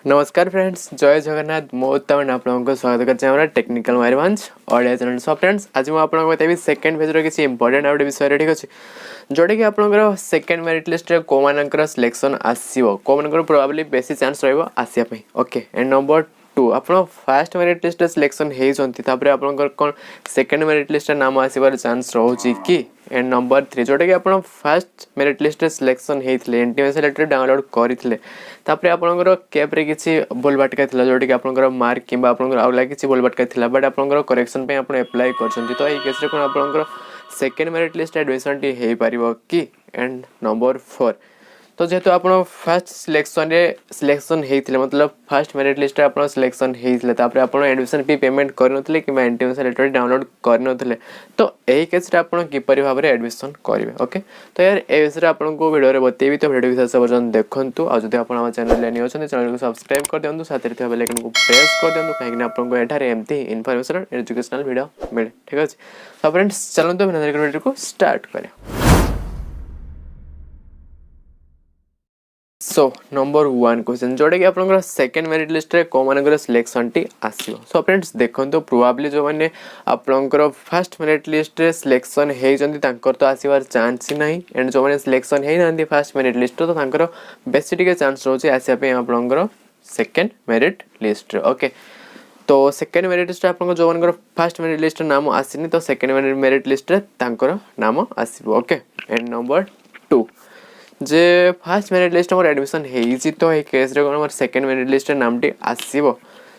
नमस्कार फ्रेंड्स, जय जगन्नाथ। मोहन आपको स्वागत कर technical Mayurbhanj audio channel. So friends, आज मुझे आपको बताइए सेकेंड फेज किसी इंपोर्टेंट आउट विषय ठीक अच्छे जोटा कि आपंकर सेकेंड मेरिट लिस्ट रे को मानकर सिलेक्शन आसो को मानकर प्रोबेबली बेसी चांस रही ओके। एंड नंबर 2 आप फास्ट मेरिट लिस्ट सिलेक्शन होती आपंकर कौन सेकेंड मेरिट लिस्ट नाम आसबार चांस रोचे कि। एंड नंबर 3 जोटा कि आप फास्ट मेरिट लिस्ट सिलेक्शन होते इंटीमेशन लेटर डाउनलोड करते आपंकर कैप्रे किसी भूल भटका था जोटा कि आपंकर मार्क कि आउला किसी भूल भटका था बट आपंकर करेक्शन पे आप एप्लाई कर तो ये केस कौन आपंकर second merit list admission T हो पार कि। एंड नंबर 4 तो जेहेतु आप फास्ट सिलेक्शन होते मतलब फास्ट मेरिट लिस्ट आप सिलेक्शन होते आप एडमिशन फी पेमेंट करनथिले कि इंटीमेशन लेटर डाउनलोड करनथिले तो यही केस आप किपर भाव में एडमिशन करेंगे। ओके, तो यार ए विषय आपको वीडियो बतेबी तो वीडियो विशेष पर्यटन देखूँ। आज आप चैनल नहीं अच्छे चैनल को सब्सक्राइब कर दिखाँ, साथ बेल आइकन को प्रेस कर दिखाँ कहीं आपको एठारे एमती इनफॉरमेशन एजुकेशनल वीडियो मिले। ठीक अच्छे, तो फ्रेंड्स चलते वीडियो को स्टार्ट करें। सो नंबर 1 क्वेश्चन जोटा कि आप सेकेंड मेरिट लिस्ट रे को मानकर सिलेक्शन टी आसो। सो फ्रेंड्स देखो प्रोबेबली जो मैंने आपंकर फास्ट मेरिट लिस्ट रे सिलेक्शन होती तो आसबार चांस ही ना। एंड जो मैंने सिलेक्शन होना फास्ट मेरिट लिस्ट तो बेसी टी चांस रोचे आसापी आपंकर सेकेंड मेरिट लिस्ट। ओके, तो सेकेंड मेरिट लिस्ट आप जो मान फास्ट मेरिट लिस्ट नाम आसनी तो सेकेंड मेरिट लिस्ट नाम आसो। Okay, and number 2 J fast merit list more admission होती तो ये केस रे मोर सेकेंड मेरिट लिस्ट नाम टी आसो।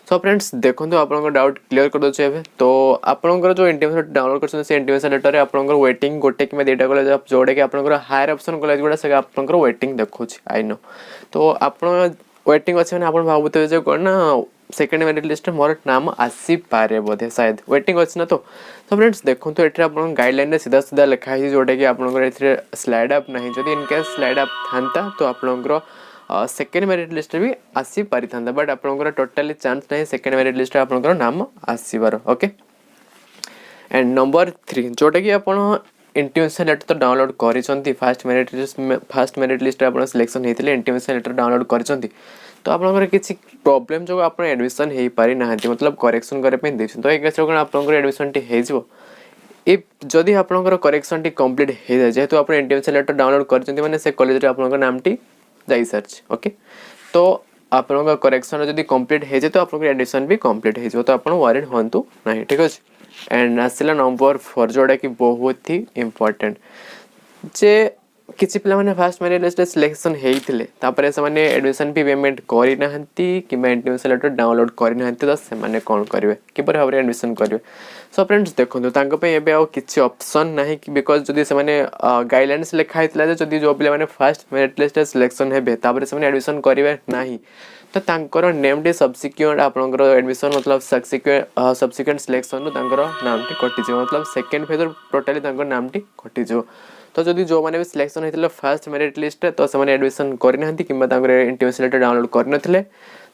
सो फ्रेंड्स देखो आप डाउट क्लियर कर दूसरे एवं तो आपंकर जो इंटीमेशन डाउनलोड कर इंटीमेशन लेटर आपंकर वेटिंग गोटे कि दुईटा कॉलेज जोटा कि आपंकर हायर ऑप्शन कॉलेज गुड़ा से आपंकर वेटिंग देखो आई नो। तो आप वेटिंग अच्छे मैंने आप भावुते जो कौन ना सेकेंड मेरिट लिस्ट मोर नाम आसी पारे बोधे शायद वेटिंग अच्छी ना। तो फ्रेंड्स देखो तो ये आप गाइडलाइन सीधा सीधा लिखाई जोटा कि आपंकर स्लाइड अप ना जब इनकेस स्लाइड अप था तो आपंकर सेकेंड मेरिट लिस्ट भी आसी पारि था बट आपंकर टोटाली चांस ना सेकेंड मेरिट लिस्ट आपंकर नाम आसबार। ओके, एंड नंबर 3 जोटा कि आप इंटीमेशन लेटर तो डाउनलोड कर फास्ट मेरिट लिस्ट आप सिलेक्शन होते इंटीमेशन लेटर डाउनलोड कर तो आपंकर किसी प्रॉब्लम जो आप एडमिशन हो पारि ना मतलब करेक्शन करने तो ये केस आपंकर एडमिशन टी हो इफ जदि आपंकर करेक्शन टी कंप्लीट हो जाए जेहेतु आप इंटीमेशन लेटर डाउनलोड कर मैंने से कॉलेज आपंकर नाम टी जाई सारी। ओके, तो आपंकर करेक्शन जदि कंप्लीट हो जाए तो आपंकर एडमिशन भी कंप्लीट हो तो आप वरीड हूँ ना। ठीक अच्छे, एंड आसला नंबर 4 जोटा कि बहुत ही इंपोर्टेंट जे किसी पिला माने फास्ट मेरिट लिस्ट सिलेक्शन होते से एडमिशन फी पेमेंट करना कि इंटीमेशन लेटर डाउनलोड करना तो से कौन करेंगे किपर भाव में एडमिशन करेंगे। सो फ्रेंड्स देखो किसी ऑप्शन ना कि बिकज जदि से गाइडलाइंस लिखाई जदि जो पे फास्ट मेरिट लिस्ट सिलेक्शन हे से एडमिशन करेंगे ना तो नेम टी सब्सिक्वेंट आपंकर एडमिशन मतलब सब्सिक्वेंट सिलेक्शन नाम टी कटिज मतलब सेकेंड फेज टोटाली नाम टी कटिज। तो जदि जो मैंने भी सिलेक्शन होता फास्ट मेरिट लिस्ट तो से एडमिशन करना कि इंटीमेशन लेटर डाउनलोड करते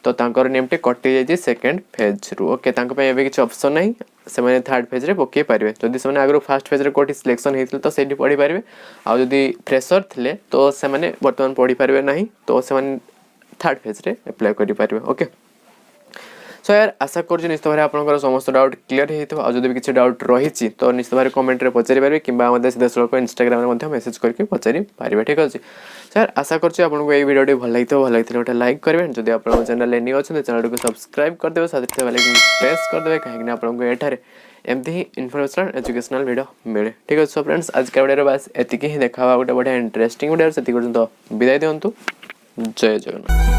तो नेम टी कटि जाए सेकेंड फेज रू। ओके, किसी ऑप्शन ना से थर्ड फेज रे पकई पारे जदि से आगु फास्ट फेज कौटी सिलेक्शन होते तो सही पढ़ी पारे आदि फ्रेशर थे तो से बर्तमान पढ़ी पारे ना तो से थर्ड फेज रे एप्लाई करि पारे। ओके, सो यार आशा कर निश्चित भाव आपंकर समस्त डाउट क्लियर हो जब भी किसी डाउट रही तो निश्चित भाव कमेंट में पचारि पारे कि सीधा सड़क इंस्टाग्राम में मेसेज करके पचारि पारे। ठीक अच्छे, सो यार आशा कर आपको ये वीडियो भल लगी गोटे लाइक करेंगे जब आप चैनल नहीं अच्छे चैनल को सब्सक्राइब करदे साथ बेल आइकन प्रेस करदे कहीं आपको एठारे एमती ही इनफॉरमेशनल एजुकेशनल वीडियो मिले। ठीक अच्छे, सो फ्रेंड्स आज का वीडियो बस एतिकी ही देखा गोटे बढ़िया इंटरेस्टिंग वीडियो से विदाय दिंतु। जय जगन्नाथ।